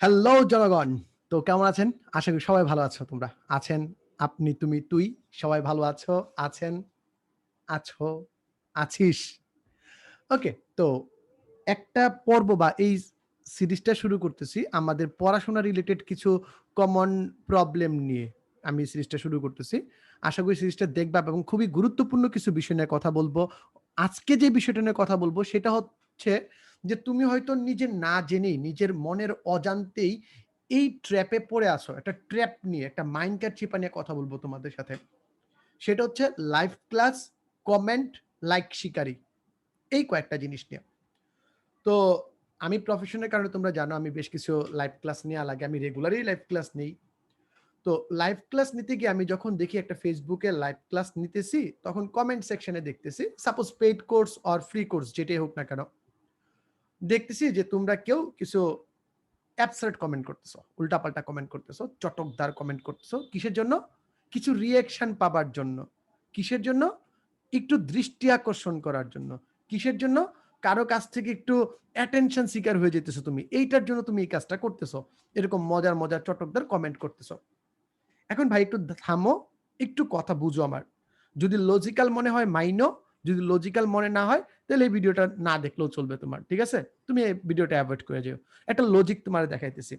Hello জনগণ, তো কেমন আছেন? আশা করি সবাই ভালো আছো। তোমরা আছেন, আপনি, তুমি, তুই সবাই ভালো আছো, আছেন, আছো, আছিস। ওকে, তো একটা পর্ব বা এই সিরিজটা শুরু করতেছি আমাদের পড়াশোনা রিলেটেড কিছু কমন প্রবলেম নিয়ে। আমি সিরিজটা শুরু করতেছি। আশা করি সিরিজটা দেখবা এবং খুবই গুরুত্বপূর্ণ কিছু বিষয় নিয়ে কথা বলবো। আজকে যে বিষয়টা নিয়ে কথা বলবো সেটা হচ্ছে যে তুমি হয়তো নিজে না জেনেই নিজের মনের অজান্তেই এই ট্র্যাপে পড়ে আছো। একটা ট্র্যাপ নিয়ে, একটা মাইন্ড চিপা নিয়ে কথা বলবো তোমাদের সাথে। সেটা হচ্ছে লাইভ ক্লাস, কমেন্ট, লাইক শিকারী। এই কয়েকটা জিনিস নিয়ে। তো আমি প্রফেশনের কারণে তোমরা জানো আমি বেশ কিছু লাইভ ক্লাস নেওয়া লাগে। আমি রেগুলারই লাইভ ক্লাস নেই। তো লাইভ ক্লাস নিতে গিয়ে আমি যখন দেখি একটা ফেসবুকে লাইভ ক্লাস নিতেছি, তখন কমেন্ট সেকশনে দেখতেছি, suppose paid course or free course যেটাই হোক না কেন, দেখতেছি যে তোমরা কেউ কিছু অ্যাবসার্ড কমেন্ট করতেছো, উল্টাপাল্টা কমেন্ট করতেছো, চটকদার কমেন্ট করতেছো। কিসের জন্য? কিছু রিঅ্যাকশন পাবার জন্য। কিসের জন্য? একটু দৃষ্টি আকর্ষণ করার জন্য। কিসের জন্য? কারো কাছ থেকে একটু অ্যাটেনশন সিকার হয়ে যেতেছো তুমি। এইটার জন্য তুমি এই কাজটা করতেছো। এরকম মজার, মজার চটকদার কমেন্ট করতেছো। এখন ভাই একটু থামো, একটু কথা বুঝো আমার। যদি লজিক্যাল মনে হয় মাইনো, যদি লজিক্যাল মনে না হয় তাহলে এই ভিডিওটা না দেখলেও চলবে তোমার। ঠিক আছে? তুমি এই ভিডিওটা এভয়েড করে যেও। একটা লজিক তোমারে দেখাইতেছি।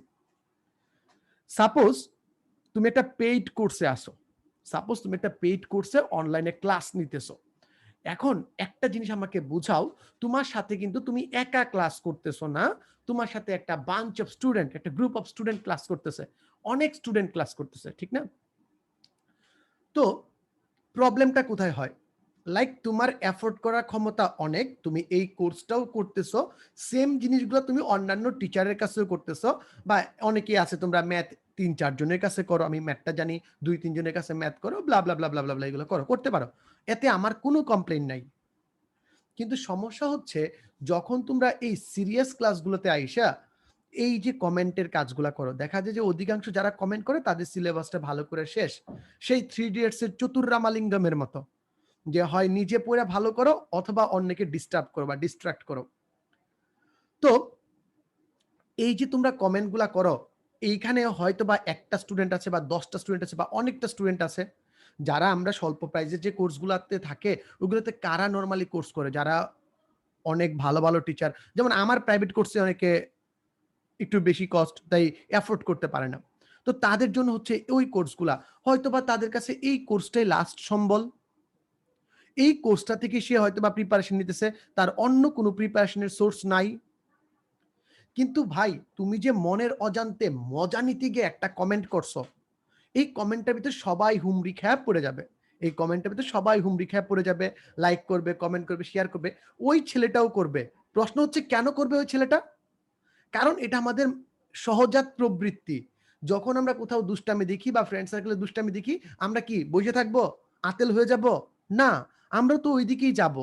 সাপোজ তুমি একটা পেইড কোর্সে আসো। সাপোজ তুমি একটা পেইড কোর্সে অনলাইনে ক্লাস নিতেছো। এখন একটা জিনিস আমাকে বুঝাও, তোমার সাথে কিন্তু তুমি একা ক্লাস করতেছো না। তোমার সাথে একটা বাঞ্চ অফ স্টুডেন্ট, একটা গ্রুপ অফ স্টুডেন্ট ক্লাস করতেছে। অনেক স্টুডেন্ট ক্লাস করতেছে, ঠিক না? তো প্রবলেমটা কোথায় হয়? লাইক তোমার এফোর্ড করার ক্ষমতা অনেক, তুমি এই কোর্সটাও করতেছো, সেম জিনিসগুলো তুমি অন্যান্য টিচারের কাছেও করতেছো, বা অনেকেই আছে তোমরা ম্যাথ ৩-৪ জনের কাছে করো, আমি ম্যাথটা জানি, ২-৩ জনের কাছে ম্যাথ করো, ব্লা ব্লা ব্লা ব্লা ব্লা এগুলো করো, করতে পারো। এতে আমার কোনো কমপ্লেইন নাই। কিন্তু সমস্যা হচ্ছে যখন তোমরা এই সিরিয়াস ক্লাসগুলোতে আইসা এই যে কমেন্টের কাজগুলা করো, দেখা যায় যে অধিকাংশ যারা কমেন্ট করে তাদের সিলেবাসটা ভালো করে শেষ। সেই 3 ইডিয়টস এর চতুর রামালিঙ্গমের মতো, যে হয় নিজে পড়ে ভালো করো অথবা অন্যকে ডিস্টার্ব করো বা ডিস্ট্রাক্ট করো। তো এই যে তোমরা কমেন্টগুলা করো, এইখানে হয়তোবা একটা স্টুডেন্ট আছে বা 10টা স্টুডেন্ট আছে বা অনেকটা স্টুডেন্ট আছে, যারা আমরা স্বল্প প্রাইজের যে কোর্সগুলাতে থাকে ওগুলোতে কারা নরমালি কোর্স করে, যারা অনেক ভালো, ভালো টিচার, যেমন আমার প্রাইভেট কোর্সে অনেকে একটু বেশি কস্ট তাই এফোর্ড করতে পারে না। তো তাদের জন্য হচ্ছে ওই কোর্সগুলা। হয়তোবা তাদের কাছে এই কোর্সটাই লাস্ট সম্বল। এই কোর্সটা থেকে সে হয়তোবা প্রিপারেশন নিতেছে, তার অন্য কোনো প্রিপারেশনের সোর্স নাই। কিন্তু ভাই তুমি যে মনের অজান্তে মজা নিতে গিয়ে একটা কমেন্ট করছো, এই কমেন্টটার ভিতরে সবাই হুমড়ি খেয়ে পড়ে যাবে। এই কমেন্টের ভিতরে সবাই হুমড়ি খেয়ে পড়ে যাবে, লাইক করবে, কমেন্ট করবে, শেয়ার করবে। ওই ছেলেটাও করবে। প্রশ্ন হচ্ছে কেন করবে ওই ছেলেটা? কারণ এটা আমাদের সহজাত প্রবৃত্তি। যখন আমরা কোথাও দুষ্টামি দেখি বা ফ্রেন্ড সার্কেলে দুষ্টামি দেখি, আমরা কি বসে থাকবো? আতেল হয়ে যাব? না, আমরা তো ওই দিকেই যাব।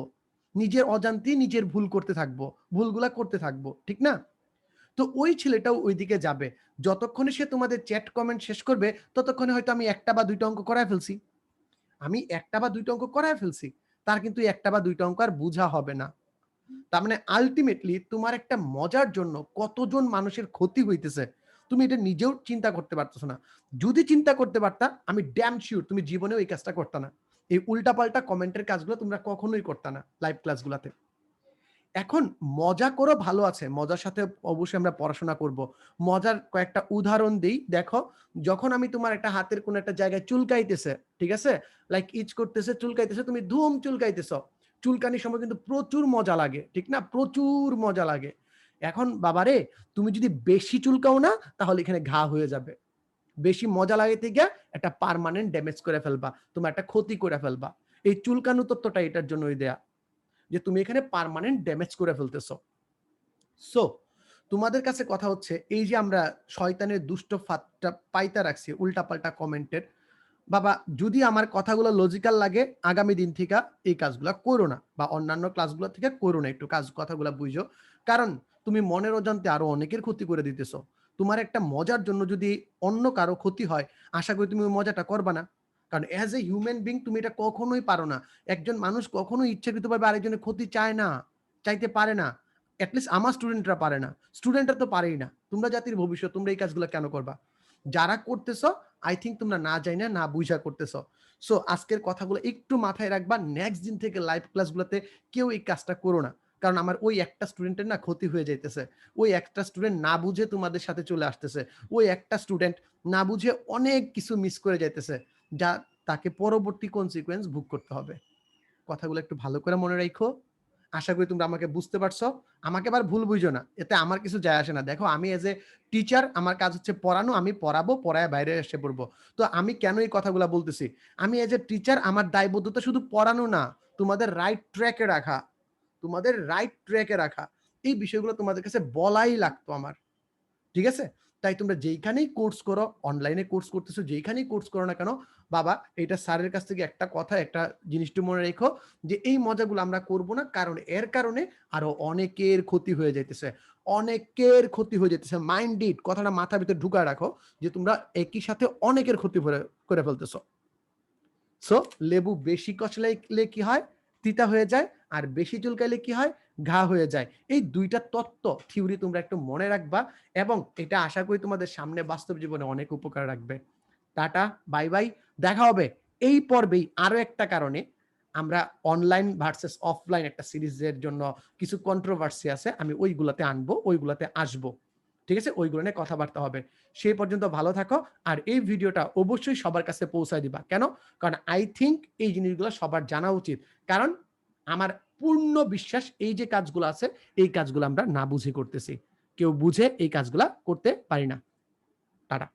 নিজের অজান্তেই নিজের ভুল করতে থাকবো। ভুলগুলা করতে থাকবো। ঠিক না? তো ওই ছেলেটাও ওইদিকে যাবে। যতক্ষণে সে তোমাদের চ্যাট কমেন্ট শেষ করবে, ততক্ষণে হয়তো আমি ১ টা বা ২ টা অঙ্ক করায় ফেলছি। আমি ১ টা বা ২ টা অঙ্ক করায় ফেলছি। তার কিন্তু ১ টা বা ২ টা অঙ্ক আর বুঝা হবে না। তার মানে আল্টিমেটলি তোমার একটা মজার জন্য কতজন মানুষের ক্ষতি হইতেছে, তুমি এটা নিজেও চিন্তা করতে পারতেছো না। যদি চিন্তা করতে পারতা, আমি ড্যাম শিওর তুমি জীবনেও এই কাজটা করতা না। এই উল্টাপাল্টা কমেন্টের কাজগুলো তোমরা কখনোই করতা না লাইভ ক্লাসগুলাতে। এখন মজা করো ভালো আছে। মজার সাথে অবশ্যই আমরা পড়াশোনা করব। মজার কয়েকটা উদাহরণ দেই। দেখো, যখন আমি তোমার একটা হাতের কোন একটা জায়গায় চুলকাইতেছে, ঠিক আছে? লাইক ইচ করতেছে, চুলকাইতেছে, তুমি ধুম চুলকাইতেছ। চুলকানির সময় কিন্তু প্রচুর মজা লাগে। ঠিক না? প্রচুর মজা লাগে। এখন বাবারে, তুমি যদি বেশি চুলকাও না তাহলে এখানে ঘা হয়ে যাবে। বেশি মজা লাগাইতে গিয়া একটা পার্মানেন্ট ড্যামেজ করে ফেলবা। তোমার একটা ক্ষতি করে ফেলবা। এই চুলকানো তত্ত্বটা এটার জন্যই দেয়া। যে তুমি এখানে পার্মানেন্ট ড্যামেজ করে ফেলতেছো। সো তোমাদের কাছে কথা হচ্ছে, এই যে আমরা শয়তানের দুষ্ট ফাঁদটা পাইতা রাখছি উল্টাপাল্টা কমেন্টের, বাবা যদি আমার কথাগুলো লজিক্যাল লাগে আগামী দিন থেকে এই কাজগুলা করো না, বা অন্যান্য ক্লাসগুলো থেকে করো না, একটু কথাগুলা বুঝো। কারণ তুমি মনের অজান্তে আরো অনেকের ক্ষতি করে দিতেছো। তোমার একটা মজার জন্য যদি অন্য কারো ক্ষতি হয়, আশা করি তুমি ওই মজাটা করবা না। কারণ অ্যাজ এ হিউম্যান বিং তুমি এটা কখনোই পারো না। একজন মানুষ কখনোই ইচ্ছাকৃতভাবে আরেকজনের ক্ষতি চায় না, চাইতে পারে না। এটলিস্ট আমার স্টুডেন্টরা পারে না, স্টুডেন্টরা তো পারেই না। তোমরা জাতির ভবিষ্যৎ, তোমরা এই কাজগুলো কেন করবা? যারা করতেছ আই থিঙ্ক তোমরা না জানি না বুঝা করতেছ। সো আজকের কথাগুলো একটু মাথায় রাখবা। নেক্সট দিন থেকে লাইভ ক্লাসগুলোতে কেউ এই কাজটা করো না, কারণ আমার ওই একটা স্টুডেন্টের না ক্ষতি হয়ে যাইতেছে। ওই একটা স্টুডেন্ট না বুঝে তোমাদের সাথে চলে আসতেছে, ওই একটা স্টুডেন্ট না বুঝে অনেক কিছু মিস করে যাইতেছে, যা তাকে পরবর্তী কনসিকুয়েন্স ভোগ করতে হবে। কথাগুলো একটু ভালো করে মনে রাখো। আশা করি তোমরা আমাকে বুঝতে পারছো। আমাকে আবার ভুল বুঝো না, এতে আমার কিছু যায় আসে না। দেখো আমি এজ এ টিচার, আমার কাজ হচ্ছে পড়ানো, আমি পড়াবো, পড়ায় বাইরে এসে পড়বো। তো আমি কেন এই কথাগুলো বলতেছি, আমি এজ এ টিচার আমার দায়বদ্ধতা শুধু পড়ানো না, তোমাদের রাইট ট্র্যাকে রাখা, তোমাদের রাইট ট্র্যাকে রাখা। এই বিষয়গুলো তোমাদের কাছে বলাই লাগতো আমার। ঠিক আছে? তাই তোমরা যেইখানেই কোর্স করো, অনলাইনে কোর্স করতেছো, যেইখানেই কোর্স করো না কেন, বাবা এটা স্যারের কাছ থেকে একটা কথা, একটা জিনিসটা মনে রেখো যে এই মজাগুলো আমরা করব না, কারণ এর কারণে আরো অনেকের ক্ষতি হয়ে যাইতেছে। অনেকের ক্ষতি হয়ে যেতেছে। মাইন্ড ইট, কথাটা মাথার ভিতরে ঢুকায় রাখো যে তোমরা একই সাথে অনেকের ক্ষতি করে ফেলতেছো। সো লেবু বেশি কচলাইলে কি হয়? তিতা হয়ে যায়, আর বেশি চুলকাইলে কি হয়? ঘা হয়ে যায়। এই ২ টা তত্ত্ব থিওরি তোমরা একটু মনে রাখবা, এবং এটা আশা করি তোমাদের সামনে বাস্তব জীবনে অনেক উপকার রাখবে। Tata, bye, bye. দেখা হবে এই পর্বেই আরো একটা কারণে। আমরা অনলাইন ভার্সাস অফলাইন একটা সিরিজের জন্য কিছু কন্ট্রোভার্সি আছে। আমি ওইগুলাতে আনবো, ওইগুলাতে আসবো। ঠিক আছে? ওইগুলো নিয়ে কথাবার্তা হবে। সেই পর্যন্ত ভালো থাকো। আর এই ভিডিওটা অবশ্যই সবার কাছে পৌঁছায় দিবা। কেন? কারণ আই থিংক এই জিনিসগুলো সবার জানা উচিত। কারণ আমার পূর্ণ বিশ্বাস এই যে কাজগুলো আছে, এই কাজগুলো আমরা না বুঝে করতেছি। কেউ বুঝে এই কাজগুলা করতে পারি না। টাটা।